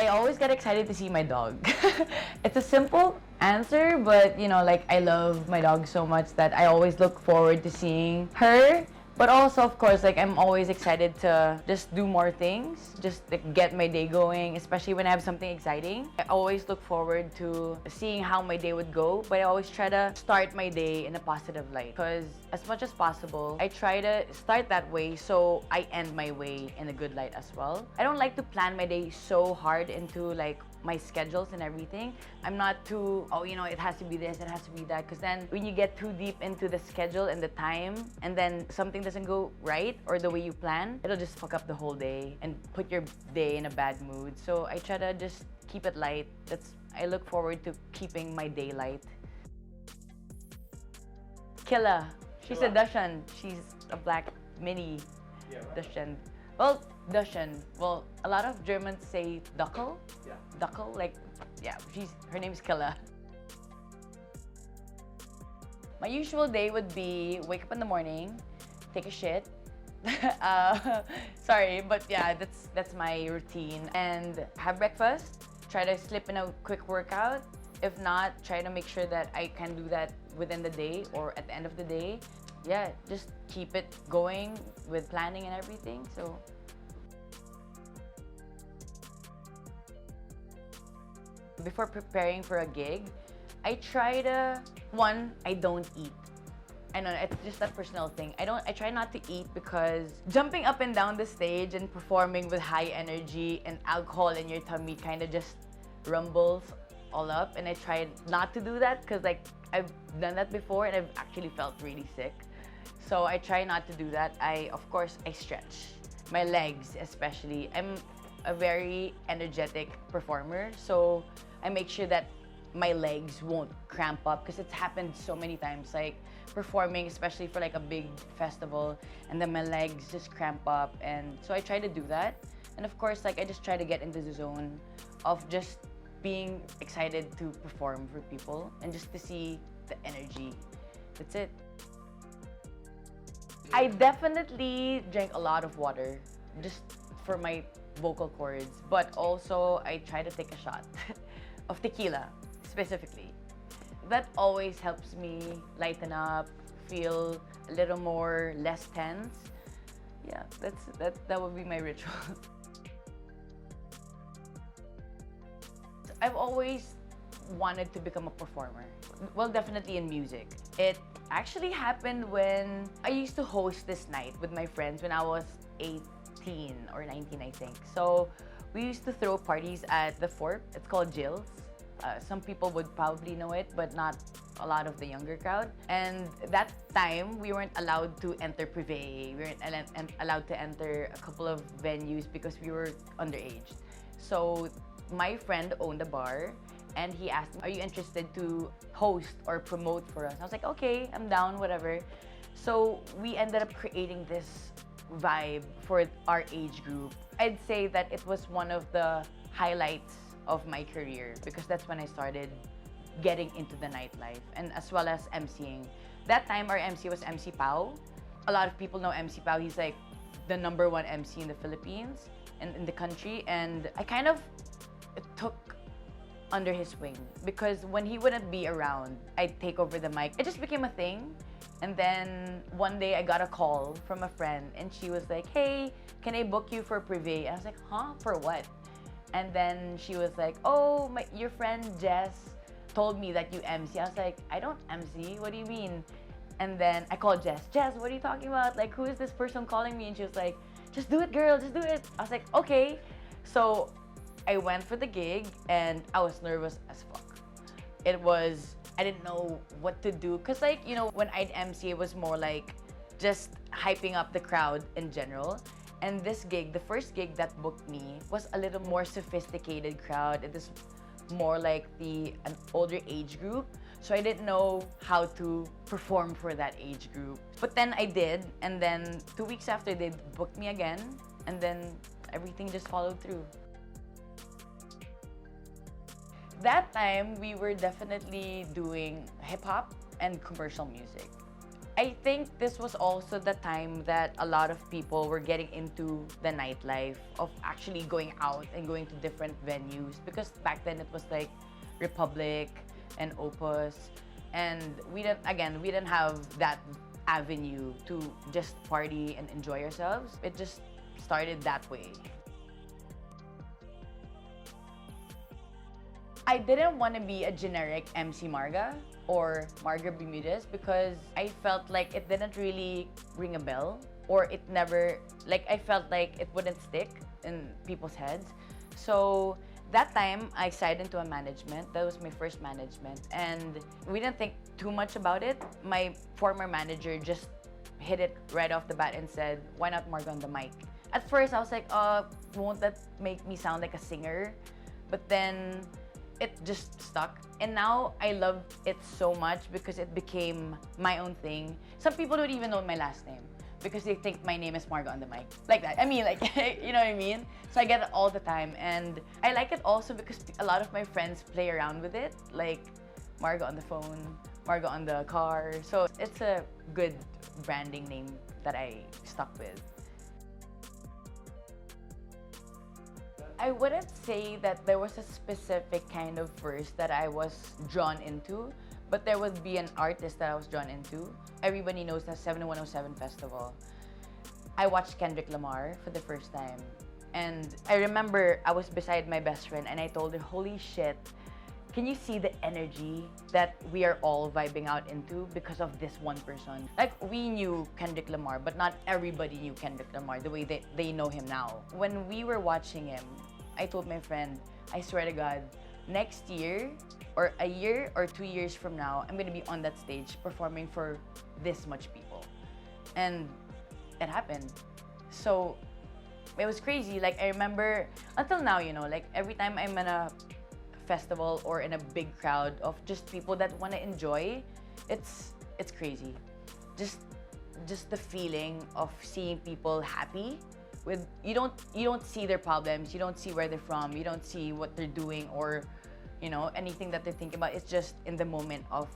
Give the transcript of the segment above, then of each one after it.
I always get excited to see my dog. It's a simple answer, but like I love my dog so much that I always look forward to seeing her. But also, of course, like I'm always excited to just do more things, just like, get my day going, especially when I have something exciting. I always look forward to seeing how my day would go, but I always try to start my day in a positive light because as much as possible, I try to start that way so I end my way in a good light as well. I don't like to plan my day so hard into like my schedules and everything. I'm not too, it has to be this, it has to be that. Because then when you get too deep into the schedule and the time, and then something doesn't go right or the way you plan, it'll just fuck up the whole day and put your day in a bad mood. So I try to just keep it light. I look forward to keeping my day light. Killa. She's a Dachshund. She's a black mini Dachshund. Well, Dachshund. Well, a lot of Germans say Dackel. Yeah. Dackel, her name's Killa. My usual day would be wake up in the morning, take a shit. Sorry, but yeah, that's my routine. And have breakfast, try to slip in a quick workout. If not, try to make sure that I can do that within the day or at the end of the day. Yeah, just keep it going with planning and everything. So before preparing for a gig, I try to, I don't eat. I know, it's just a personal thing. I try not to eat because jumping up and down the stage and performing with high energy and alcohol in your tummy kind of just rumbles all up. And I try not to do that because like I've done that before and I've actually felt really sick. So I try not to do that. Of course, I stretch. My legs especially. I'm a very energetic performer, so I make sure that my legs won't cramp up because it's happened so many times, like performing, especially for like a big festival, and then my legs just cramp up, and so I try to do that. And of course, like I just try to get into the zone of just being excited to perform for people and just to see the energy. That's it. I definitely drink a lot of water just for my vocal cords, but also I try to take a shot of tequila specifically. That always helps me lighten up, feel a little more less tense. Yeah, that would be my ritual. I've always wanted to become a performer. Well, definitely in music. It actually happened when I used to host this night with my friends when I was 18 or 19, I think. So we used to throw parties at the fort. It's called Jill's. Some people would probably know it, but not a lot of the younger crowd. And that time, we weren't allowed to enter privé. We weren't allowed to enter a couple of venues because we were underage. So my friend owned a bar, and he asked me, "Are you interested to host or promote for us?" I was like, "Okay, I'm down, whatever." So we ended up creating this vibe for our age group. I'd say that it was one of the highlights of my career because that's when I started getting into the nightlife and as well as emceeing. That time, our MC was MC Pao. A lot of people know MC Pao. He's like the #1 MC in the Philippines and in the country, and I kind of took under his wing because when he wouldn't be around, I'd take over the mic. It just became a thing. And then one day I got a call from a friend and she was like, "Hey, can I book you for privé?" And I was like, "Huh? For what?" And then she was like, "Oh, your friend Jess told me that you MC." I was like, "I don't MC, what do you mean?" And then I called Jess. "Jess, what are you talking about? Like, who is this person calling me?" And she was like, "Just do it, girl, just do it." I was like, "Okay." So I went for the gig and I was nervous as fuck. I didn't know what to do. Cause like, when I'd MC, it was more like just hyping up the crowd in general. And this gig, the first gig that booked me, was a little more sophisticated crowd. It was more like an older age group. So I didn't know how to perform for that age group. But then I did, and then 2 weeks after, they booked me again, and then everything just followed through. That time, we were definitely doing hip-hop and commercial music. I think this was also the time that a lot of people were getting into the nightlife of actually going out and going to different venues, because back then it was like Republic and Opus, and we didn't have that avenue to just party and enjoy ourselves. It just started that way. I didn't want to be a generic MC Marga or Marga Bermudez because I felt like it didn't really ring a bell, or it never, like, I felt like it wouldn't stick in people's heads. So that time I signed into a management. That was my first management, and we didn't think too much about it. My former manager just hit it right off the bat and said, "Why not Margot on the mic?" At first I was like, won't that make me sound like a singer? But then it just stuck, and now I love it so much because it became my own thing. Some people don't even know my last name because they think my name is Margo on the mic. Like that. I mean, like, you know what I mean? So I get it all the time, and I like it also because a lot of my friends play around with it, like Margo on the phone, Margo on the car. So it's a good branding name that I stuck with. I wouldn't say that there was a specific kind of verse that I was drawn into, but there would be an artist that I was drawn into. Everybody knows the 7107 Festival. I watched Kendrick Lamar for the first time. And I remember I was beside my best friend and I told her, "Holy shit, can you see the energy that we are all vibing out into because of this one person?" Like, we knew Kendrick Lamar, but not everybody knew Kendrick Lamar the way they know him now. When we were watching him, I told my friend, I swear to God, next year or a year or 2 years from now, I'm gonna be on that stage performing for this much people. And it happened. So it was crazy. Like, I remember until now, you know, like every time I'm in a festival or in a big crowd of just people that want to enjoy, it's crazy. Just the feeling of seeing people happy with you don't see their problems, you don't see where they're from, you don't see what they're doing, or you know, anything that they're thinking about. It's just in the moment of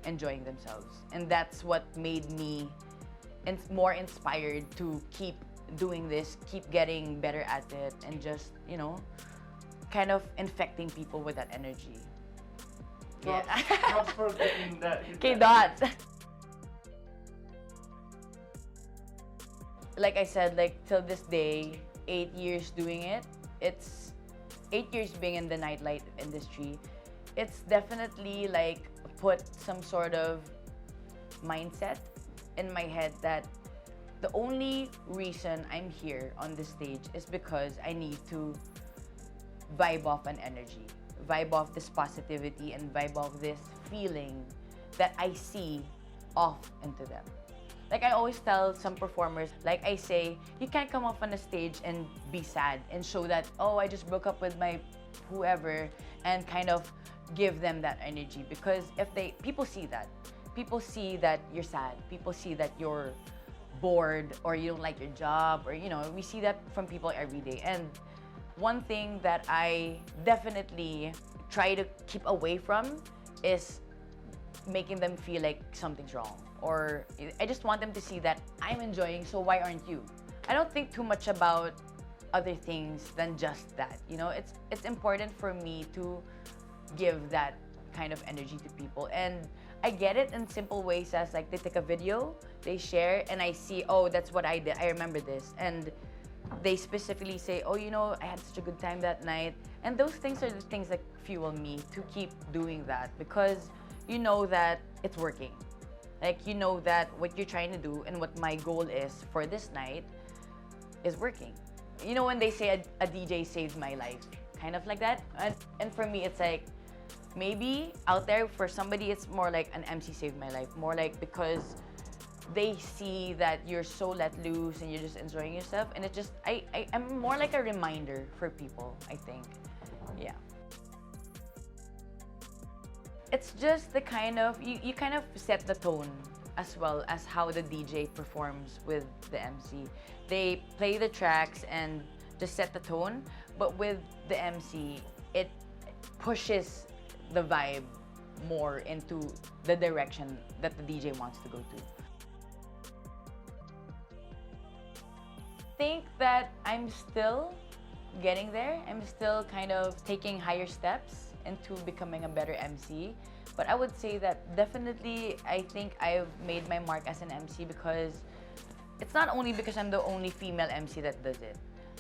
enjoying themselves, and that's what made me more inspired to keep doing this, keep getting better at it, and just, you know, kind of infecting people with that energy. Props for getting that. Okay, Dot. Like I said, like till this day, 8 years doing it, it's 8 years being in the nightlife industry. It's definitely like put some sort of mindset in my head that the only reason I'm here on this stage is because I need to vibe off an energy, vibe off this positivity, and vibe off this feeling that I see off into them. Like, I always tell some performers, like I say, you can't come off on the stage and be sad and show that, oh, I just broke up with my whoever, and kind of give them that energy. Because if people see that you're sad, people see that you're bored or you don't like your job, or, you know, we see that from people every day. And one thing that I definitely try to keep away from is making them feel like something's wrong, or I just want them to see that I'm enjoying, so why aren't you? I don't think too much about other things than just that. You know, it's important for me to give that kind of energy to people, and I get it in simple ways, as like they take a video, they share, and I see, oh, that's what I did, I remember this, and they specifically say, oh, you know, I had such a good time that night. And those things are the things that fuel me to keep doing that, because you know that it's working. Like, you know that what you're trying to do and what my goal is for this night is working. You know, when they say a DJ saved my life, kind of like that. And for me, it's like, maybe out there for somebody, it's more like an MC saved my life. More like because they see that you're so let loose and you're just enjoying yourself. And it just, I'm more like a reminder for people, I think. Yeah. It's just the kind of, you kind of set the tone as well as how the DJ performs with the MC. They play the tracks and just set the tone, but with the MC, it pushes the vibe more into the direction that the DJ wants to go to. think that I'm still getting there. I'm still kind of taking higher steps into becoming a better MC. But I would say that definitely I think I've made my mark as an MC because it's not only because I'm the only female MC that does it,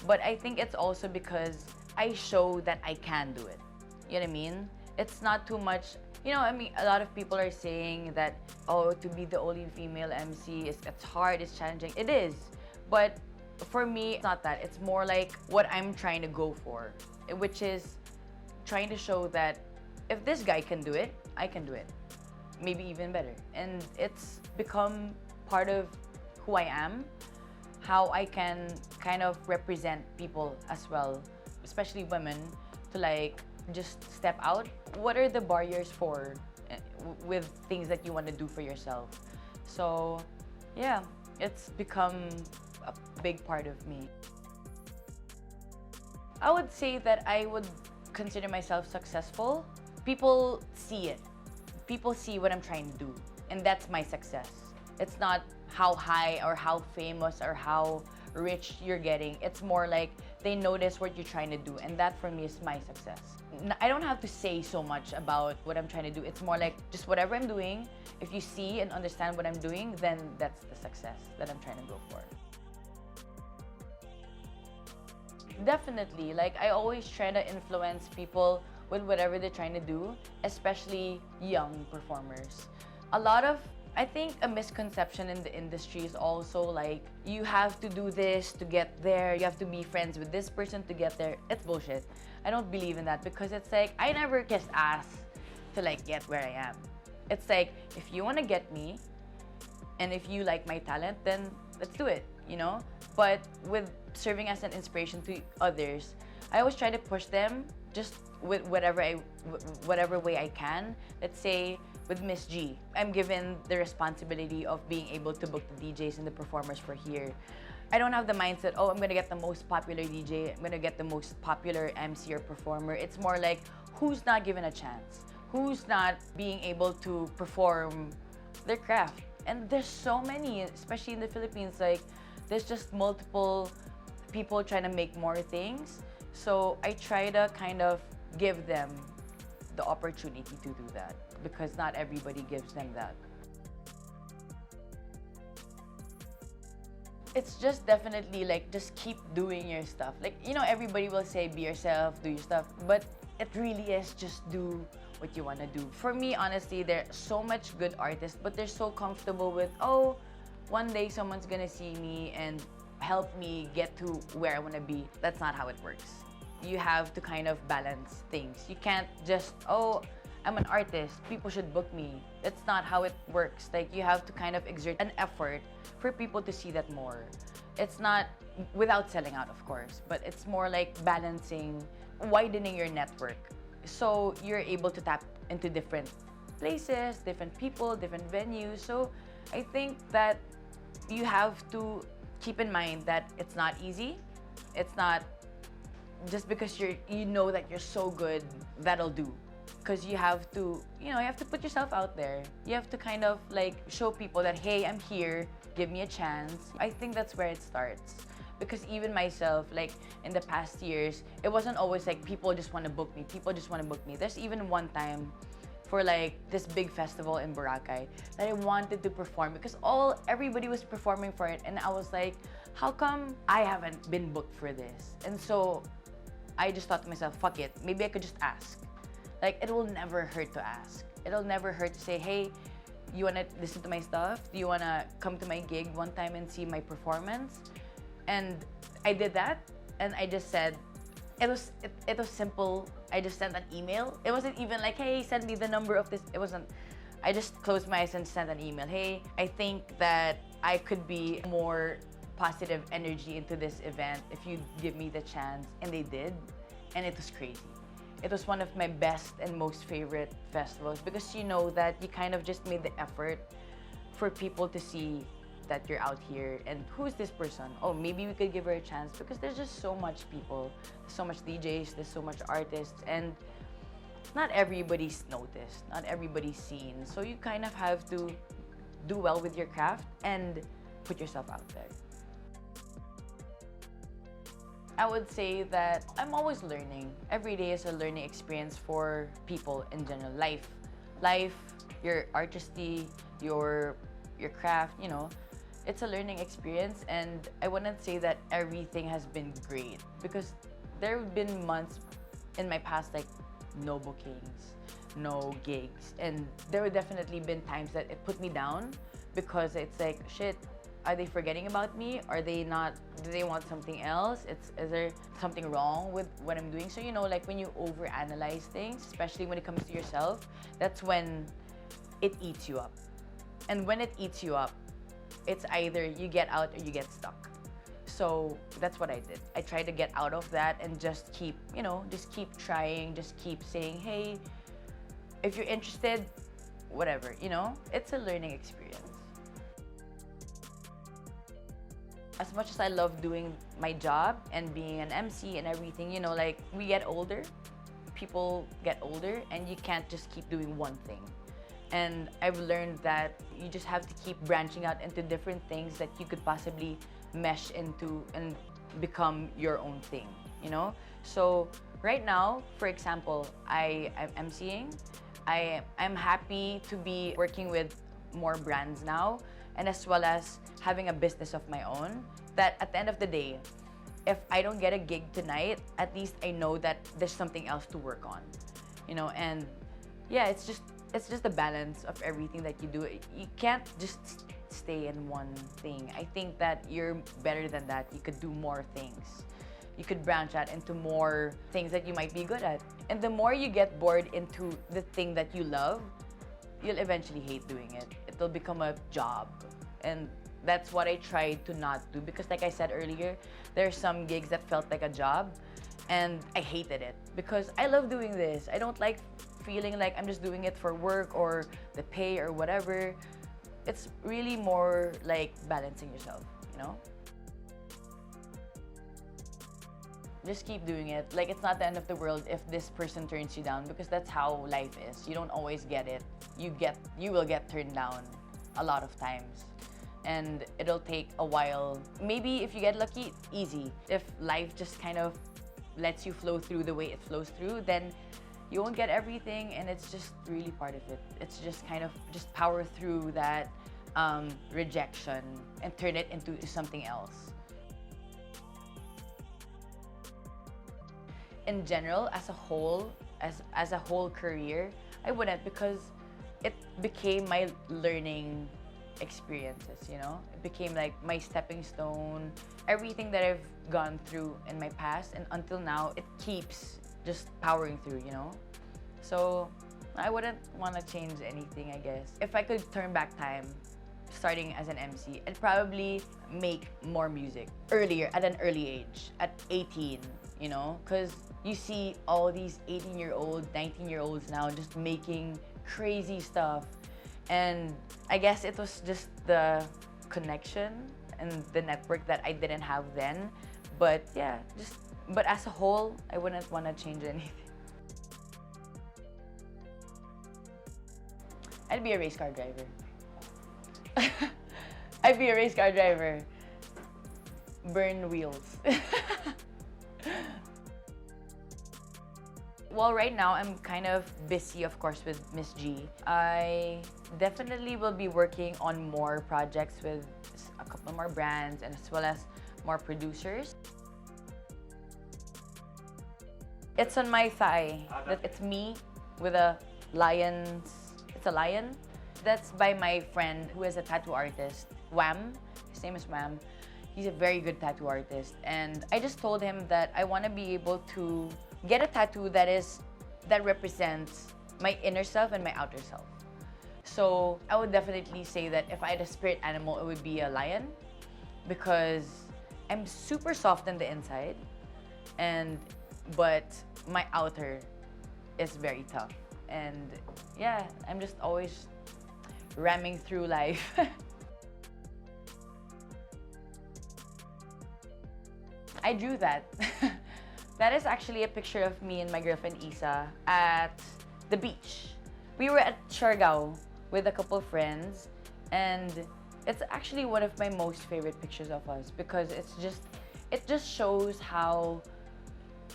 but I think it's also because I show that I can do it. You know what I mean? It's not too much. You know, I mean, a lot of people are saying that, oh, to be the only female MC, it's hard, it's challenging. It is. But for me, it's not that. It's more like what I'm trying to go for, which is trying to show that if this guy can do it, I can do it. Maybe even better. And it's become part of who I am, how I can kind of represent people as well, especially women, to like just step out. What are the barriers for with things that you want to do for yourself? So yeah, it's become a big part of me. I would say that I would consider myself successful. People see it. People see what I'm trying to do, and that's my success. It's not how high or how famous or how rich you're getting. It's more like they notice what you're trying to do, and that for me is my success. I don't have to say so much about what I'm trying to do. It's more like just whatever I'm doing, if you see and understand what I'm doing, then that's the success that I'm trying to go for. Definitely, like I always try to influence people with whatever they're trying to do, especially young performers. A lot of I think a misconception in the industry is also like, you have to do this to get there, you have to be friends with this person to get there. It's bullshit. I don't believe in that because it's like, I never just asked to like get where I am. It's like, if you want to get me, and if you like my talent, then let's do it, you know? But with serving as an inspiration to others, I always try to push them just with whatever way I can. Let's say with Miss G, I'm given the responsibility of being able to book the DJs and the performers for here. I don't have the mindset, oh, I'm gonna get the most popular DJ, I'm gonna get the most popular MC or performer. It's more like, who's not given a chance? Who's not being able to perform their craft? And there's so many, especially in the Philippines, like, there's just multiple people trying to make more things. So I try to kind of give them the opportunity to do that because not everybody gives them that. It's just definitely like, just keep doing your stuff. Like, you know, everybody will say be yourself, do your stuff, but it really is just do what you want to do. For me, honestly, there's so much good artists, but they're so comfortable with, oh, one day someone's gonna see me and help me get to where I want to be. That's not how it works. You have to kind of balance things. You can't just, oh, I'm an artist, people should book me. That's not how it works. Like, you have to kind of exert an effort for people to see that more. It's not without selling out, of course, but it's more like balancing, widening your network. So you're able to tap into different places, different people, different venues. So I think that you have to keep in mind that it's not easy. It's not just because you know that you're so good, that'll do. Because you have to, you know, you have to put yourself out there. You have to kind of like show people that, hey, I'm here, give me a chance. I think that's where it starts. Because even myself, like in the past years, it wasn't always like people just want to book me, people just want to book me. There's even one time for like this big festival in Boracay that I wanted to perform because everybody was performing for it, and I was like, how come I haven't been booked for this? And so I just thought to myself, fuck it, maybe I could just ask. Like, it will never hurt to ask. It'll never hurt to say, hey, you wanna listen to my stuff? Do you wanna come to my gig one time and see my performance? And I did that, and I just said, it was simple. I just sent an email. It wasn't even like, hey, send me the number of this. It wasn't. I just closed my eyes and sent an email. Hey, I think that I could be more positive energy into this event if you give me the chance. And they did, and it was crazy. It was one of my best and most favorite festivals because you know that you kind of just made the effort for people to see that you're out here and who's this person? Oh, maybe we could give her a chance because there's just so much people, there's so much DJs, there's so much artists, and not everybody's noticed, not everybody's seen. So you kind of have to do well with your craft and put yourself out there. I would say that I'm always learning. Every day is a learning experience for people in general. Life, your artistry, your craft, it's a learning experience, and I wouldn't say that everything has been great because there have been months in my past like no bookings, no gigs, and there have definitely been times that it put me down because it's like, shit, are they forgetting about me? Are they not, do they want something else? Is there something wrong with what I'm doing? So, like when you overanalyze things, especially when it comes to yourself, that's when it eats you up. And when it eats you up, it's either you get out or you get stuck. So that's what I did. I tried to get out of that and just keep trying, just keep saying, hey, if you're interested, whatever, it's a learning experience. As much as I love doing my job and being an MC and everything, like we get older, people get older, and you can't just keep doing one thing. And I've learned that you just have to keep branching out into different things that you could possibly mesh into and become your own thing, So right now, for example, I'm emceeing. I'm happy to be working with more brands now, and as well as having a business of my own, that at the end of the day, if I don't get a gig tonight, at least I know that there's something else to work on, and yeah, it's just a balance of everything that you do. You can't just stay in one thing. I think that you're better than that. You could do more things. You could branch out into more things that you might be good at. And the more you get bored into the thing that you love, you'll eventually hate doing it. It'll become a job. And that's what I tried to not do, because like I said earlier, there are some gigs that felt like a job and I hated it because I love doing this. I don't like feeling like I'm just doing it for work or the pay or whatever. It's really more like balancing yourself, Just keep doing it. Like, it's not the end of the world if this person turns you down, because that's how life is. You don't always get it. You will get turned down a lot of times. And it'll take a while. Maybe if you get lucky, easy. If life just kind of lets you flow through the way it flows through, then you won't get everything, and it's just really part of it. It's just kind of just power through that rejection and turn it into something else. In general, as a whole, as a whole career, I wouldn't, because it became my learning experiences, It became like my stepping stone. Everything that I've gone through in my past and until now, it keeps just powering through, So I wouldn't want to change anything, I guess. If I could turn back time, starting as an MC, I'd probably make more music earlier, at an early age, at 18, Because you see all these 18-year-old, 19-year-olds now just making crazy stuff. And I guess it was just the connection and the network that I didn't have then. But yeah, but as a whole, I wouldn't want to change anything. I'd be a race car driver. I'd be a race car driver. Burn wheels. Well, right now, I'm kind of busy, of course, with Miss G. I definitely will be working on more projects with a couple more brands, and as well as more producers. It's on my thigh. It's me with a lion's... It's a lion. That's by my friend who is a tattoo artist, Wham. His name is Wham. He's a very good tattoo artist. And I just told him that I want to be able to get a tattoo that represents my inner self and my outer self. So I would definitely say that if I had a spirit animal, it would be a lion, because I'm super soft on the inside, but my outer is very tough. And yeah, I'm just always ramming through life. I drew that. That is actually a picture of me and my girlfriend Isa at the beach. We were at Siargao with a couple of friends, and it's actually one of my most favorite pictures of us, because it just shows how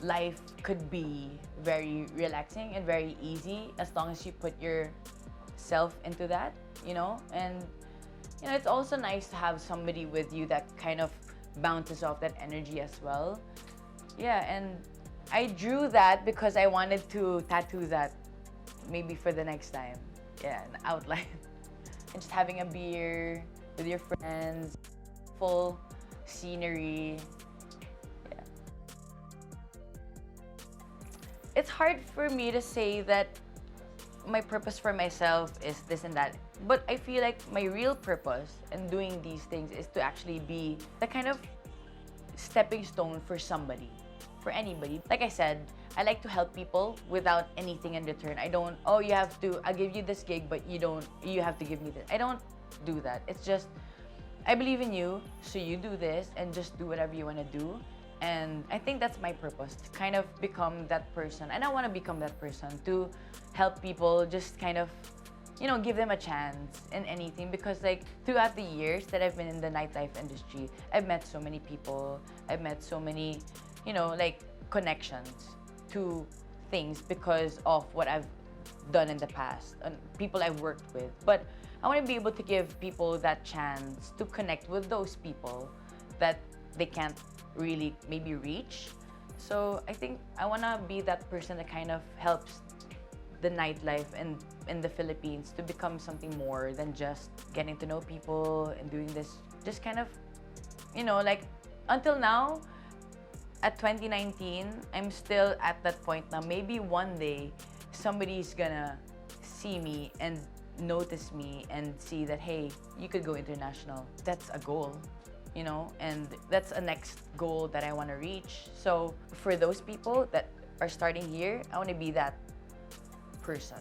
life could be very relaxing and very easy as long as you put yourself into that, you know? And it's also nice to have somebody with you that kind of bounces off that energy as well. Yeah, and I drew that because I wanted to tattoo that maybe for the next time. Yeah, an outline. And just having a beer with your friends, full scenery. Yeah. It's hard for me to say that my purpose for myself is this and that. But I feel like my real purpose in doing these things is to actually be the kind of stepping stone for somebody, for anybody. Like I said, I like to help people without anything in return. I don't, oh, I'll give you this gig, but you have to give me this. I don't do that. It's just, I believe in you, so you do this and just do whatever you want to do. And I think that's my purpose, to kind of become that person. And I want to become that person, to help people, just kind of, give them a chance in anything. Because like throughout the years that I've been in the nightlife industry, I've met so many people. I've met so many, like connections to things because of what I've done in the past and people I've worked with. But I want to be able to give people that chance to connect with those people that they can't really maybe reach. So I think I want to be that person that kind of helps the nightlife and in the Philippines to become something more than just getting to know people and doing this. Just kind of, like until now, at 2019, I'm still at that point now. Maybe one day, somebody's gonna see me and notice me and see that, hey, you could go international. That's a goal, and that's a next goal that I want to reach. So for those people that are starting here, I want to be that person,